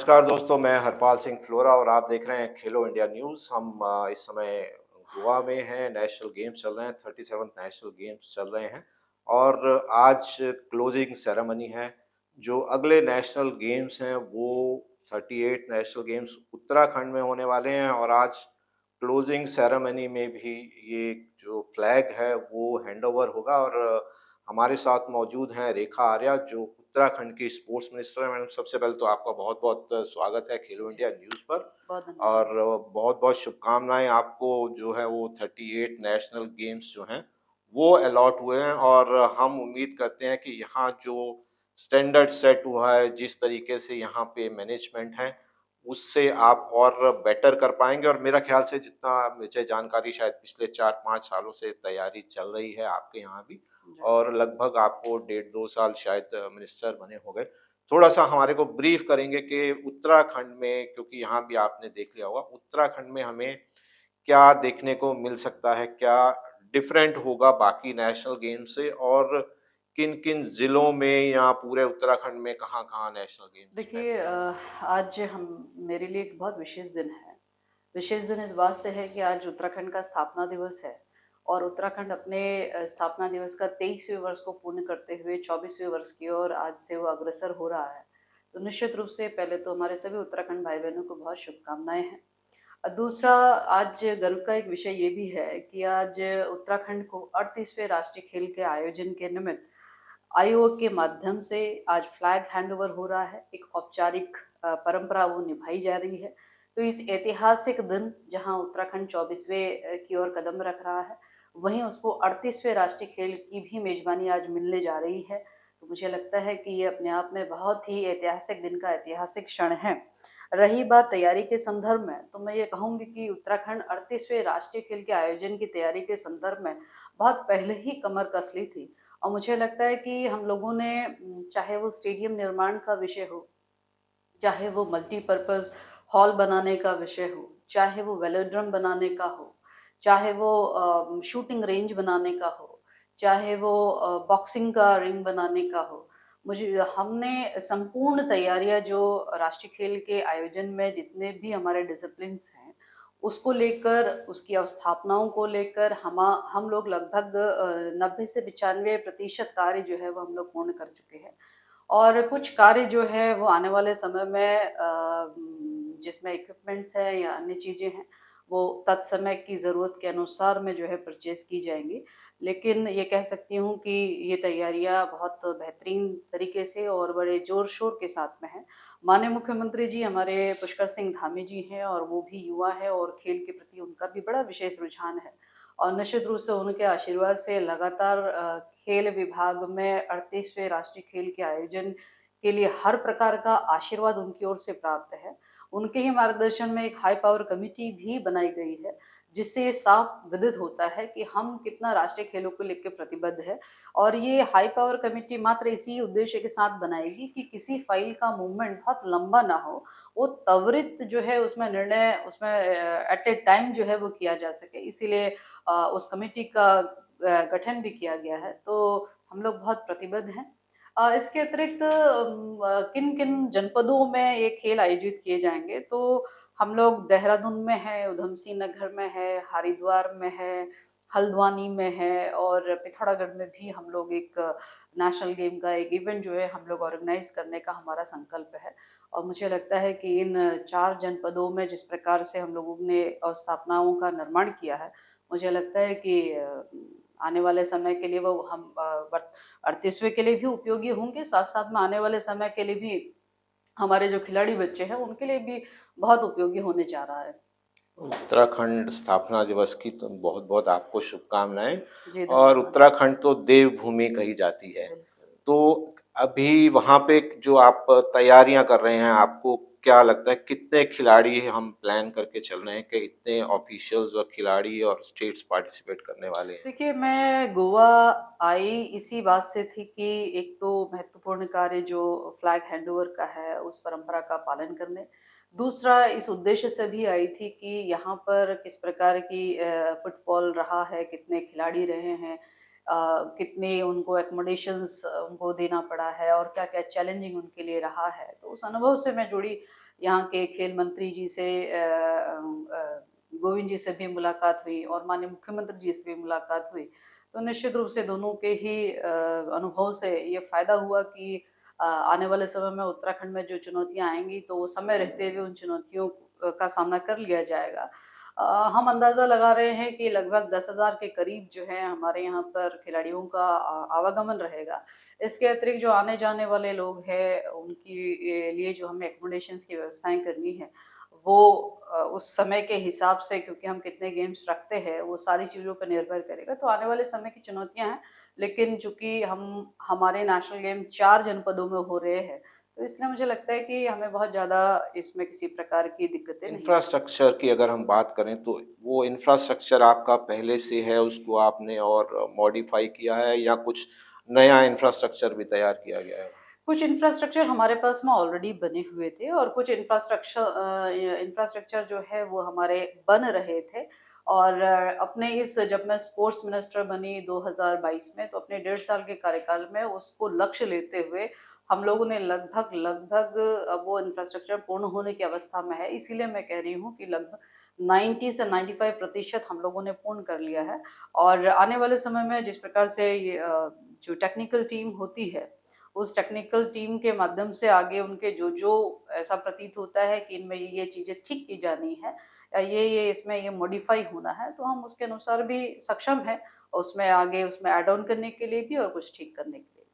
नमस्कार दोस्तों, मैं हरपाल सिंह फ्लोरा और आप देख रहे हैं खेलो इंडिया न्यूज़। हम इस समय गोवा में हैं, नेशनल गेम्स चल रहे हैं, 37th नेशनल गेम्स चल रहे हैं और आज क्लोजिंग सेरेमनी है। जो अगले नेशनल गेम्स हैं वो 38 नेशनल गेम्स उत्तराखंड में होने वाले हैं और आज क्लोजिंग सेरेमनी में भी ये जो फ्लैग है वो हैंडओवर होगा और हमारे साथ मौजूद हैं रेखा आर्या जो उत्तराखंड की स्पोर्ट्स मिनिस्टर हैं। मैडम, सबसे पहले तो आपका बहुत-बहुत स्वागत है खेलो जी, इंडिया न्यूज़ पर बहुत धन्यवाद। और बहुत-बहुत शुभकामनाएँ आपको जो है वो 38 नेशनल गेम्स जो हैं, वो अलॉट हुए हैं और हम उम्मीद करते हैं कि यहाँ जो स्टैंडर्ड सेट हुआ है, जिस तरीके से यहाँ पे मैनेजमेंट है, उससे आप और बेटर कर पाएँगे और मेरा ख़्याल से जितना मुझे जानकारी शायद पिछले 4-5 सालों से तैयारी चल रही है आपके यहाँ भी जी। और लगभग आपको डेढ़ 2 साल शायद मिनिस्टर बने हो गए। थोड़ा-सा हमारे को ब्रीफ करेंगे कि उत्तराखंड में क्योंकि यहाँ भी आपने देख लिया होगा, उत्तराखंड में हमें क्या देखने को मिल सकता है? क्या डिफरेंट होगा बाकी नेशनल गेम से और किन-किन ज़िलों में या पूरे उत्तराखंड में कहाँ-कहाँ नेशनल गेम्स देखिए रहने वाले हैं? आज हम मेरे लिए एक बहुत विशेष दिन है। विशेष दिन इस बात से है कि आज उत्तराखंड का स्थापना दिवस है और उत्तराखंड अपने स्थापना दिवस का 23वें वर्ष को पूर्ण करते हुए 24वें वर्ष की ओर आज से वो अग्रसर हो रहा है। तो निश्चित रूप से पहले तो हमारे सभी उत्तराखंड भाई-बहनों को बहुत शुभकामनाएँ हैं। दूसरा आज गर्व का एक विषय ये भी है कि आज उत्तराखंड को 38वें राष्ट्रीय खेल के आयोजन के निमित्त आयोग के माध्यम से आज फ्लैग हैंडओवर हो रहा है। एक औपचारिक परंपरा वो निभाई जा रही है। तो इस ऐतिहासिक दिन जहां उत्तराखंड 24वें की ओर कदम रख रहा है, वहीं उसको 38वें राष्ट्रीय खेल की भी मेजबानी आज मिलने जा रही है। तो मुझे लगता है कि ये अपने आप में बहुत ही ऐतिहासिक दिन का ऐतिहासिक क्षण है। रही बात तैयारी के संदर्भ में, तो मैं ये कहूँगी कि उत्तराखंड 38वें राष्ट्रीय खेल के आयोजन की तैयारी के संदर्भ में बहुत पहले ही कमर कस ली थी। और मुझे लगता है कि हम लोगों ने चाहे वो स्टेडियम निर्माण का विषय हो, चाहे वो मल्टीपर्पज़ हॉल बनाने का विषय हो, चाहे वो वेलोड्रम बनाने का हो, चाहे वो शूटिंग रेंज बनाने का हो, चाहे वो बॉक्सिंग का रिंग बनाने का हो। मुझे हमने संपूर्ण तैयारियाँ जो राष्ट्रीय खेल के आयोजन में जितने भी हमारे डिसिप्लिन्स हैं, उसको लेकर, उसकी अवस्थापनाओं को लेकर हम लोग लगभग 90 से 95% कार्य जो है वो हम लोग पूर्ण कर चुके हैं। और कुछ कार्य जो है वो आने वाले समय में जिसमें इक्विपमेंट्स हैं या अन्य चीज़ें हैं, वो तत्समय की ज़रूरत के अनुसार में जो है परचेज़ की जाएँगी। लेकिन ये कह सकती हूँ कि ये तैयारियाँ बहुत बेहतरीन तरीके से और बड़े ज़ोर-शोर के साथ में हैं। माननीय मुख्यमंत्री जी हमारे पुष्कर सिंह धामी जी हैं और वो भी युवा हैं और खेल के प्रति उनका भी बड़ा विशेष रुझान है। और निश्चित रूप से उनके आशीर्वाद से लगातार खेल विभाग में 38वें राष्ट्रीय खेल के आयोजन के लिए हर प्रकार का आशीर्वाद उनकी ओर से प्राप्त है। उनके ही मार्गदर्शन में एक हाई पावर कमिटी भी बनाई गई है, जिससे ये साफ विदित होता है कि हम कितना राष्ट्रीय खेलों को लेकर प्रतिबद्ध है। और ये हाई पावर कमिटी मात्र इसी उद्देश्य के साथ बनाएगी कि किसी फाइल का मूवमेंट बहुत लंबा ना हो, वो त्वरित जो है उसमें निर्णय उसमें एट ए टाइम जो है वो किया जा सके। इसीलिए उस कमेटी का गठन भी किया गया है। तो हम लोग बहुत प्रतिबद्ध हैं। इसके अतिरिक्त किन-किन जनपदों में ये खेल आयोजित किए जाएँगे, तो हम लोग देहरादून में हैं, ऊधम सिंह नगर में है, हरिद्वार में है, हल्द्वानी में है और पिथौरागढ़ में भी हम लोग एक नेशनल गेम का एक इवेंट जो है हम लोग ऑर्गेनाइज़ करने का हमारा संकल्प है। और मुझे लगता है कि इन 4 जनपदों में जिस प्रकार से हम लोगों ने स्थापनाओं का निर्माण किया है, मुझे लगता है कि आने वाले समय के लिए वो हम 38वें के लिए भी उपयोगी होंगे, साथ-साथ में आने वाले समय के लिए भी हमारे जो खिलाड़ी बच्चे हैं, उनके लिए भी बहुत उपयोगी होने जा रहा है। उत्तराखंड स्थापना दिवस की तो बहुत-बहुत आपको शुभकामनाएँ जी, और धन्यवाद। उत्तराखंड तो देवभूमि कही जाती है। बिल्कुल। तो अभी वहाँ पे जो आप तैयारियाँ कर रहे हैं, आपको क्या लगता है कितने खिलाड़ी हम प्लान करके चल रहे हैं कि इतने ऑफिशियल्स और खिलाड़ी और स्टेट्स पार्टिसिपेट करने वाले हैं? देखिए, मैं गोवा आई इसी बात से थी कि एक तो महत्वपूर्ण कार्य जो फ्लैग हैंडओवर का है, उस परंपरा का पालन करने। दूसरा इस उद्देश्य से भी आई थी कि यहाँ पर किस प्रकार की फुटबॉल रहा है, कितने खिलाड़ी रहे हैं कितने उनको एकोमोडेशंस उनको देना पड़ा है और क्या क्या चैलेंजिंग उनके लिए रहा है। तो उस अनुभव से मैं जुड़ी, यहाँ के खेल मंत्री जी से गोविंद जी से भी मुलाकात हुई और माननीय मुख्यमंत्री जी से भी मुलाकात हुई। तो निश्चित रूप से दोनों के ही अनुभव से ये फायदा हुआ कि आने वाले समय में उत्तराखंड में जो चुनौतियां आएंगी तो समय रहते हुए उन चुनौतियों का सामना कर लिया जाएगा। हम अंदाजा लगा रहे हैं कि लगभग 10,000 के करीब जो है हमारे यहाँ पर खिलाड़ियों का आवागमन रहेगा। इसके अतिरिक्त जो आने जाने वाले लोग हैं उनकी लिए जो हमें एकोमोडेशंस की व्यवस्थाएं करनी है वो उस समय के हिसाब से, क्योंकि हम कितने गेम्स रखते हैं वो सारी चीज़ों पर निर्भर करेगा। तो आने वाले समय की चुनौतियां हैं, लेकिन चूंकि हम हमारे नेशनल गेम 4 जनपदों में हो रहे हैं तो इसलिए मुझे लगता है कि हमें बहुत ज़्यादा इसमें किसी प्रकार की दिक्कतें नहीं आएंगी। इंफ्रास्ट्रक्चर की अगर हम बात करें तो वो इंफ्रास्ट्रक्चर आपका पहले से है, उसको आपने और मॉडिफाई किया है या कुछ नया इंफ्रास्ट्रक्चर भी तैयार किया गया है? कुछ इंफ्रास्ट्रक्चर हमारे पास में ऑलरेडी बने हुए थे और कुछ इंफ्रास्ट्रक्चर जो है वो हमारे बन रहे थे। और अपने इस जब मैं स्पोर्ट्स मिनिस्टर बनी 2022 में तो अपने 1.5 साल के कार्यकाल में उसको लक्ष्य लेते हुए हम लोगों ने लगभग लगभग अब वो इंफ्रास्ट्रक्चर पूर्ण होने की अवस्था में है। इसीलिए मैं कह रही हूँ कि लगभग 90 से 95% हम लोगों ने पूर्ण कर लिया है। और आने वाले समय में जिस प्रकार से ये जो टेक्निकल टीम होती है उस टेक्निकल टीम के माध्यम से आगे उनके जो जो ऐसा प्रतीत होता है कि इनमें ये चीज़ें ठीक की जानी है या ये इसमें ये मॉडिफाई होना है तो हम उसके अनुसार भी सक्षम हैं उसमें आगे उसमें ऐड ऑन करने के लिए भी और कुछ ठीक करने के लिए भी।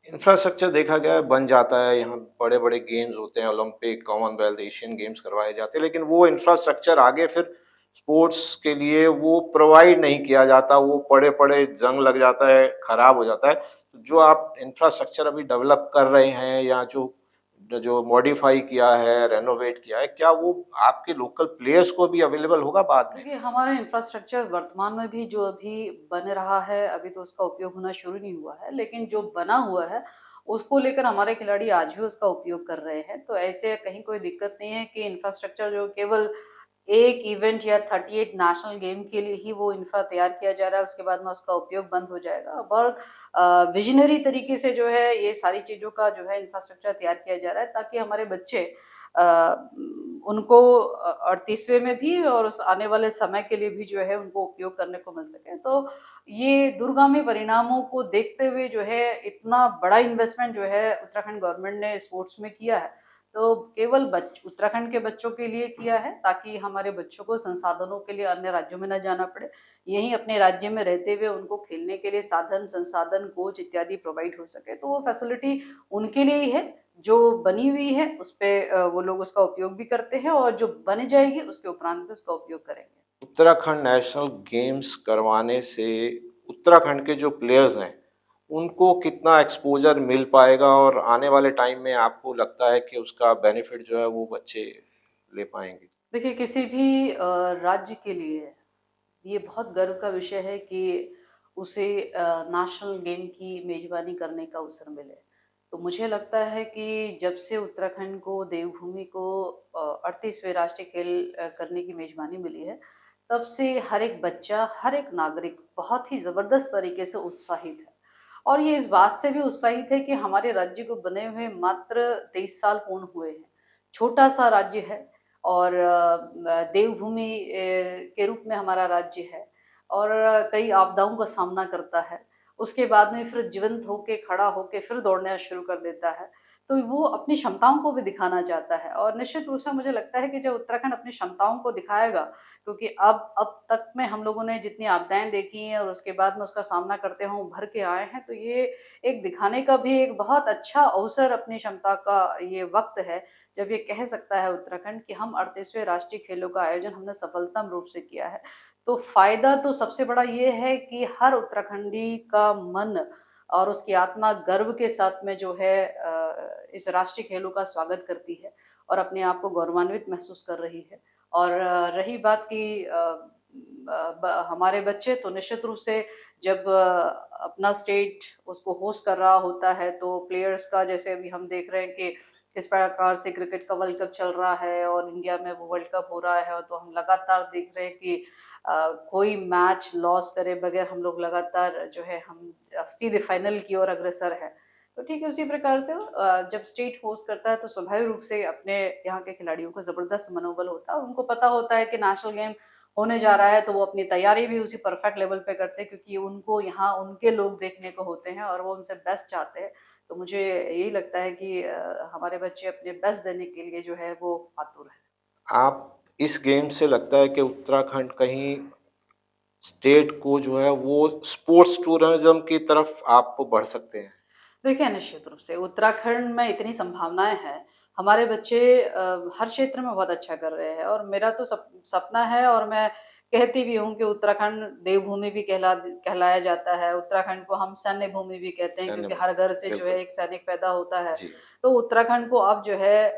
इंफ्रास्ट्रक्चर देखा गया है बन जाता है, यहाँ बड़े-बड़े गेम्स होते हैं, ओलंपिक, कॉमनवेल्थ, एशियन गेम्स करवाए जाते हैं, लेकिन वो इंफ्रास्ट्रक्चर आगे फिर स्पोर्ट्स के लिए वो प्रोवाइड नहीं किया जाता, वो पड़े-पड़े जंग लग जाता है, खराब हो जाता है। तो जो आप इंफ्रास्ट्रक्चर अभी डेवलप कर रहे हैं या जो जो मॉडिफाई किया है, रेनोवेट किया है, क्या वो आपके लोकल प्लेयर्स को भी अवेलेबल होगा बाद में? देखिए हमारा इंफ्रास्ट्रक्चर वर्तमान में भी जो अभी बन रहा है अभी तो उसका उपयोग होना शुरू नहीं हुआ है, लेकिन जो बना हुआ है उसको लेकर हमारे खिलाड़ी आज भी उसका उपयोग कर रहे हैं। तो ऐसे कहीं कोई दिक्कत नहीं है कि इंफ्रास्ट्रक्चर जो केवल एक इवेंट या 38 नेशनल गेम के लिए ही वो इंफ्रा तैयार किया जा रहा है, उसके बाद में उसका उपयोग बंद हो जाएगा। बहुत विजनरी तरीके से जो है ये सारी चीज़ों का जो है इंफ्रास्ट्रक्चर तैयार किया जा रहा है ताकि हमारे बच्चे उनको 38वें में भी और उस आने वाले समय के लिए भी जो है उनको उपयोग करने को मिल सके। तो ये दूरगामी परिणामों को देखते हुए जो है इतना बड़ा इन्वेस्टमेंट जो है उत्तराखंड गवर्नमेंट ने स्पोर्ट्स में किया है तो केवल उत्तराखंड के बच्चों के लिए किया है ताकि हमारे बच्चों को संसाधनों के लिए अन्य राज्यों में न जाना पड़े, यहीं अपने राज्य में रहते हुए उनको खेलने के लिए साधन संसाधन कोच इत्यादि प्रोवाइड हो सके। तो वो फैसिलिटी उनके लिए ही है, जो बनी हुई है उस पे वो लोग उसका उपयोग भी करते हैं और जो बन जाएगी उसके उपरांत भी उसका उपयोग करेंगे। उत्तराखंड नेशनल गेम्स करवाने से उत्तराखंड के जो प्लेयर्स हैं, उनको कितना एक्सपोज़र मिल पाएगा और आने वाले टाइम में आपको लगता है कि उसका बेनिफिट जो है वो बच्चे ले पाएँगे? देखिए किसी भी राज्य के लिए ये बहुत गर्व का विषय है कि उसे नेशनल गेम की मेजबानी करने का अवसर मिले। तो मुझे लगता है कि जब से उत्तराखंड को देवभूमि को 38वें राष्ट्रीय खेल करने की मेजबानी मिली है, तब से हर एक बच्चा, हर एक नागरिक बहुत ही ज़बरदस्त तरीके से उत्साहित है। और ये इस बात से भी उत्साहित है कि हमारे राज्य को बने हुए मात्र 23 साल पूर्ण हुए हैं। छोटा-सा राज्य है और देवभूमि के रूप में हमारा राज्य है और कई आपदाओं का सामना करता है। उसके बाद में फिर जीवंत होके, खड़ा होके फिर दौड़ना शुरू कर देता है। तो वो अपनी क्षमताओं को भी दिखाना चाहता है और निश्चित रूप से मुझे लगता है कि जब उत्तराखंड अपनी क्षमताओं को दिखाएगा, क्योंकि अब तक में हम लोगों ने जितनी आपदाएँ देखी हैं और उसके बाद में उसका सामना करते हुए उभर के आए हैं, तो ये एक दिखाने का भी एक बहुत अच्छा अवसर अपनी क्षमता का ये वक़्त है, जब ये कह सकता है उत्तराखंड कि हम 38वें राष्ट्रीय खेलों का आयोजन हमने सफलतम रूप से किया है। तो फ़ायदा तो सबसे बड़ा ये है कि हर उत्तराखंडी का मन और उसकी आत्मा गर्व के साथ में जो है इस राष्ट्रीय खेलों का स्वागत करती है और अपने आप को गौरवान्वित महसूस कर रही है। और रही बात कि हमारे बच्चे तो निश्चित रूप से जब अपना स्टेट उसको होस्ट कर रहा होता है तो प्लेयर्स का जैसे अभी हम देख रहे हैं कि इस प्रकार से क्रिकेट का वर्ल्ड कप चल रहा है और इंडिया में वो वर्ल्ड कप हो रहा है, तो हम लगातार देख रहे हैं कि कोई मैच लॉस करे बगैर हम लोग लगातार जो है हम सीधे फाइनल की ओर अग्रसर है। तो ठीक है, उसी प्रकार से जब स्टेट होस्ट करता है तो स्वाभाविक रूप से अपने यहाँ के खिलाड़ियों का जबरदस्त मनोबल होता है। उनको पता होता है कि नेशनल गेम होने जा रहा है, तो वो अपनी तैयारी भी उसी परफेक्ट लेवल पे करते हैं, क्योंकि उनको यहाँ उनके लोग देखने को होते हैं और वो उनसे बेस्ट चाहते हैं। तो मुझे यही लगता है कि हमारे बच्चे अपने बेस्ट देने के लिए जो है वो आतुर है। आप इस गेम से लगता है कि उत्तराखंड कहीं स्टेट को जो है वो स्पोर्ट्स टूरिज्म की तरफ आप बढ़ सकते हैं? देखिए, निश्चित रूप से उत्तराखंड में इतनी संभावनाएँ हैं। हमारे बच्चे हर क्षेत्र में बहुत अच्छा कर रहे हैं और मेरा तो सपना है और मैं कहती भी हूँ कि उत्तराखंड देवभूमि भी कहलाया जाता है। उत्तराखंड को हम सैन्य भूमि भी कहते हैं, सैन्य क्योंकि भूमि, हर घर से जो है बिल्कुल। एक सैनिक पैदा होता है। जी। तो उत्तराखंड को अब जो है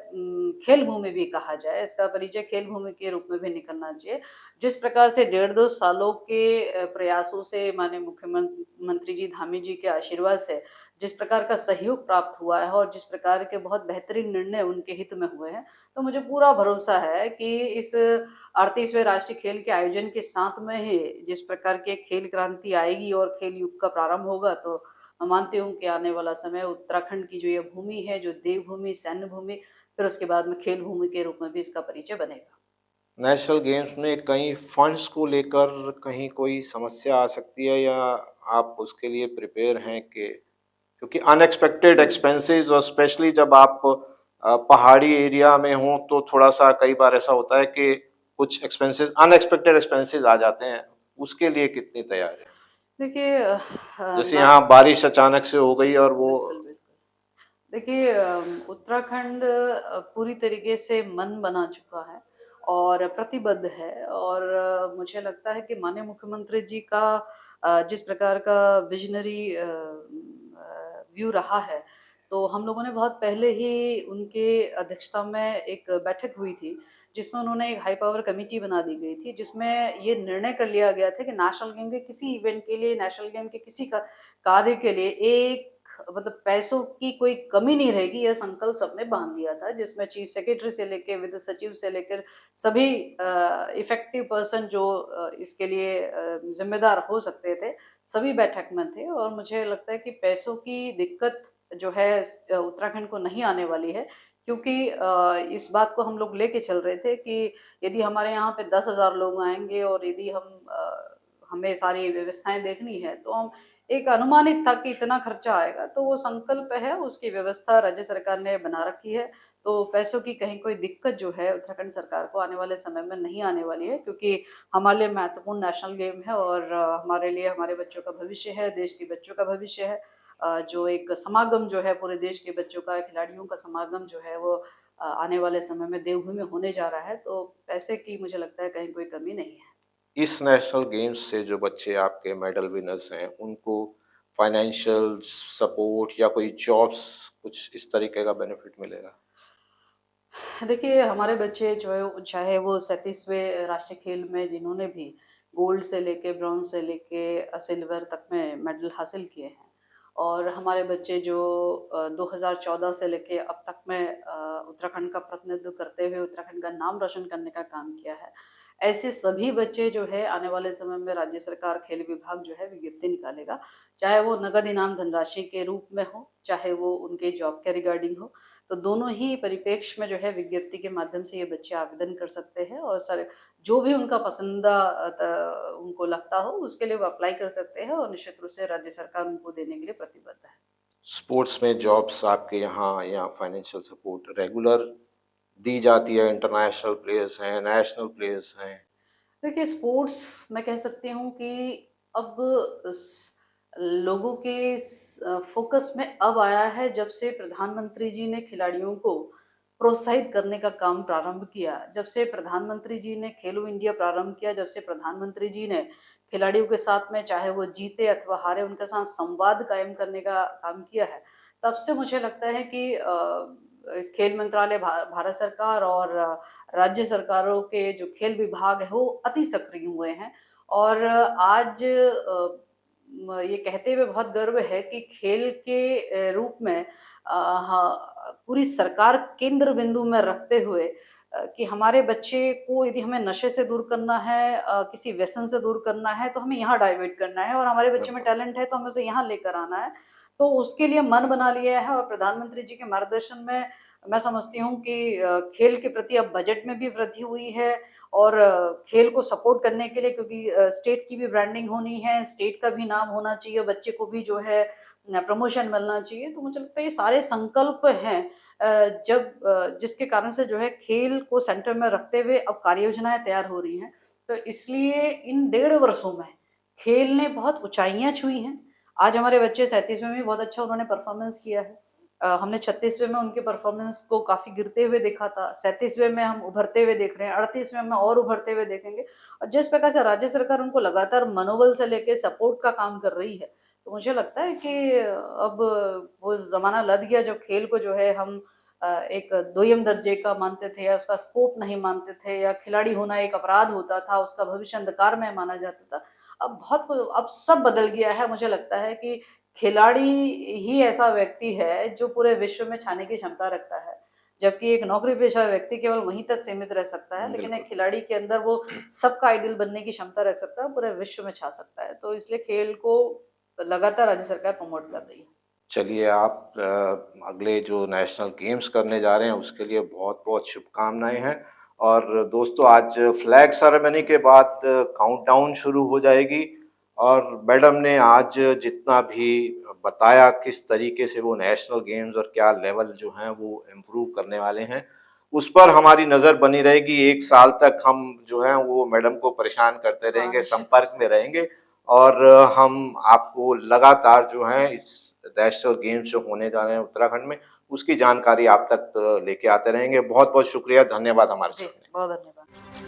खेल भूमि भी कहा जाए, इसका परिचय खेल भूमि के रूप में भी निकलना चाहिए। जिस प्रकार से 1.5-2 सालों के प्रयासों से माननीय मुख्यमंत्री जी धामी जी के आशीर्वाद से जिस प्रकार का सहयोग प्राप्त हुआ है और जिस प्रकार के बहुत बेहतरीन निर्णय उनके हित में हुए हैं, तो मुझे पूरा भरोसा है कि इस 38वें राष्ट्रीय खेल के आयोजन के साथ में ही जिस प्रकार की एक खेल क्रांति आएगी और खेल युग का प्रारंभ होगा, तो मैं मानती हूँ कि आने वाला समय उत्तराखंड की जो ये भूमि है, जो देवभूमि, सैन्य भूमि, फिर उसके बाद में खेल भूमि के रूप में भी इसका परिचय बनेगा। नेशनल गेम्स में कहीं फंड्स को लेकर कहीं कोई समस्या आ सकती है या आप उसके लिए प्रिपेयर हैं कि क्योंकि अनएक्सपेक्टेड एक्सपेंसेस और स्पेशली जब आप पहाड़ी एरिया में हों तो थोड़ा-सा कई बार ऐसा होता है कि कुछ एक्सपेंसेस अनएक्सपेक्टेड एक्सपेंसेस आ जाते हैं, उसके लिए कितनी तैयार हैं? देखिए जैसे ना। यहाँ बारिश अचानक से हो गई और वो बिल्कुल, बिल्कुल। देखिए उत्तराखंड पूरी तरीके से मन बना चुका है और प्रतिबद्ध है और मुझे लगता है कि माननीय मुख्यमंत्री जी का जिस प्रकार का विजनरी व्यू रहा है, तो हम लोगों ने बहुत पहले ही उनके अध्यक्षता में एक बैठक हुई थी, जिसमें उन्होंने एक हाई पावर कमेटी बना दी गई थी, जिसमें ये निर्णय कर लिया गया था कि नेशनल गेम के किसी इवेंट के लिए, नेशनल गेम के किसी का कार्य के लिए एक मतलब पैसों की कोई कमी नहीं रहेगी, यह संकल्प सबने बांध लिया था, जिसमें चीफ सेक्रेटरी से लेके वित्त सचिव से लेकर सभी इफेक्टिव पर्सन जो इसके लिए जिम्मेदार हो सकते थे, सभी बैठक में थे और मुझे लगता है कि पैसों की दिक्कत जो है उत्तराखंड को नहीं आने वाली है, क्योंकि इस बात को हम लोग लेके चल रहे थे कि यदि हमारे यहाँ पे 10,000 लोग आएंगे और यदि हमें सारी व्यवस्थाएं देखनी है, तो हम एक अनुमानित था कि इतना खर्चा आएगा, तो वो संकल्प है, उसकी व्यवस्था राज्य सरकार ने बना रखी है। तो पैसों की कहीं कोई दिक्कत जो है उत्तराखंड सरकार को आने वाले समय में नहीं आने वाली है, क्योंकि हमारे लिए महत्वपूर्ण नेशनल गेम है और हमारे लिए हमारे बच्चों का भविष्य है, देश के बच्चों का भविष्य है। जो एक समागम जो है पूरे देश के बच्चों का, खिलाड़ियों का समागम जो है वो आने वाले समय में देवभूमि में होने जा रहा है, तो पैसे की मुझे लगता है कहीं कोई कमी नहीं है। इस नेशनल गेम्स से जो बच्चे आपके मेडल विनर्स हैं, उनको फाइनेंशियल सपोर्ट या कोई जॉब्स कुछ इस तरीके का बेनिफिट मिलेगा? देखिए, हमारे बच्चे जो है चाहे वो 37वें राष्ट्रीय खेल में जिन्होंने भी गोल्ड से लेके ब्रॉन्ज से लेके सिल्वर तक में मेडल हासिल किए हैं और हमारे बच्चे जो 2014 से लेके अब तक में उत्तराखंड का प्रतिनिधित्व करते हुए उत्तराखंड का नाम रोशन करने का काम किया है, ऐसे सभी बच्चे जो है आने वाले समय में राज्य सरकार खेल विभाग जो है विज्ञप्ति निकालेगा, चाहे वो नगद इनाम धनराशि के रूप में हो, चाहे वो उनके जॉब के रिगार्डिंग हो। तो दोनों ही परिप्रेक्ष्य में जो है विज्ञप्ति के माध्यम से ये बच्चे आवेदन कर सकते हैं और सर जो भी उनका पसंदीदा उनको लगता हो उसके लिए वो अप्लाई कर सकते हैं और निश्चित रूप से राज्य सरकार उनको देने के लिए प्रतिबद्ध है। स्पोर्ट्स में जॉब्स आपके यहाँ या फाइनेंशियल सपोर्ट रेगुलर दी जाती है? इंटरनेशनल प्लेयर्स हैं, नेशनल प्लेयर्स हैं? देखिए, स्पोर्ट्स मैं कह सकती हूँ कि अब लोगों के फोकस में अब आया है जब से प्रधानमंत्री जी ने खिलाड़ियों को प्रोत्साहित करने का काम प्रारंभ किया, जब से प्रधानमंत्री जी ने खेलो इंडिया प्रारंभ किया, जब से प्रधानमंत्री जी ने खिलाड़ियों के साथ में चाहे वो जीते अथवा हारे उनके साथ संवाद कायम करने का काम किया है, तब से मुझे लगता है कि इस खेल मंत्रालय भारत सरकार और राज्य सरकारों के जो खेल विभाग है वो अति सक्रिय हुए हैं और आज ये कहते हुए बहुत गर्व है कि खेल के रूप में हाँ, पूरी सरकार केंद्र बिंदु में रखते हुए कि हमारे बच्चे को यदि हमें नशे से दूर करना है, किसी व्यसन से दूर करना है, तो हमें यहाँ डाइवर्ट करना है, और हमारे बच्चे में बिल्कुल। टैलेंट है तो हमें उसे यहाँ लेकर आना है। तो उसके लिए मन बना लिया है, और प्रधानमंत्री जी के मार्गदर्शन में मैं समझती हूँ कि खेल के प्रति अब बजट में भी वृद्धि हुई है, और खेल को सपोर्ट करने के लिए, क्योंकि स्टेट की भी ब्रांडिंग होनी है, स्टेट का भी नाम होना चाहिए, बच्चे को भी जो है प्रमोशन मिलना चाहिए। तो मुझे लगता है ये सारे संकल्प हैं जिसके कारण से जो है खेल को सेंटर में रखते हुए अब कार्य योजनाएं तैयार हो रही हैं। तो इसलिए इन 1.5 वर्षों में खेल ने बहुत ऊंचाइयां छुई हैं। आज हमारे बच्चे 37वें में बहुत अच्छा उन्होंने परफॉर्मेंस किया है। हमने 36वें में उनके परफॉर्मेंस को काफी गिरते हुए देखा था, 37वें में हम उभरते हुए देख रहे हैं, 38वें में और उभरते हुए देखेंगे। और जिस प्रकार से राज्य सरकार उनको लगातार मनोबल से लेके सपोर्ट का काम कर रही है, तो मुझे लगता है कि अब वो जमाना लद गया जब खेल को जो है हम एक दोयम दर्जे का मानते थे, या उसका स्कोप नहीं मानते थे, या खिलाड़ी होना एक अपराध होता था, उसका भविष्य अंधकार में माना जाता था। अब सब बदल गया है। मुझे लगता है कि खिलाड़ी ही ऐसा व्यक्ति है जो पूरे विश्व में छाने की क्षमता रखता है, जबकि एक नौकरी पेशा व्यक्ति केवल वहीं तक सीमित रह सकता है, लेकिन बिल्कुल। एक खिलाड़ी के अंदर वो सबका आइडियल बनने की क्षमता रख सकता है, पूरे विश्व में छा सकता है। तो इसलिए खेल को लगातार राज्य सरकार प्रमोट कर रही है। चलिए, आप अगले जो नेशनल गेम्स करने जा रहे हैं उसके लिए बहुत-बहुत शुभकामनाएँ हैं। और दोस्तों, आज फ्लैग सेरेमनी के बाद काउंटडाउन शुरू हो जाएगी, और मैडम ने आज जितना भी बताया किस तरीके से वो नेशनल गेम्स और क्या लेवल जो हैं वो इम्प्रूव करने वाले हैं, उस पर हमारी नज़र बनी रहेगी। 1 साल तक हम जो हैं वो मैडम को परेशान करते हाँ, रहेंगे, निश्चित रूप संपर्क से। में रहेंगे, और हम आपको लगातार जो है इस नेशनल गेम्स जो होने जा रहे हैं उत्तराखंड में, उसकी जानकारी आप तक लेके आते रहेंगे। बहुत-बहुत शुक्रिया, धन्यवाद हमारे जी, साथ। बहुत धन्यवाद।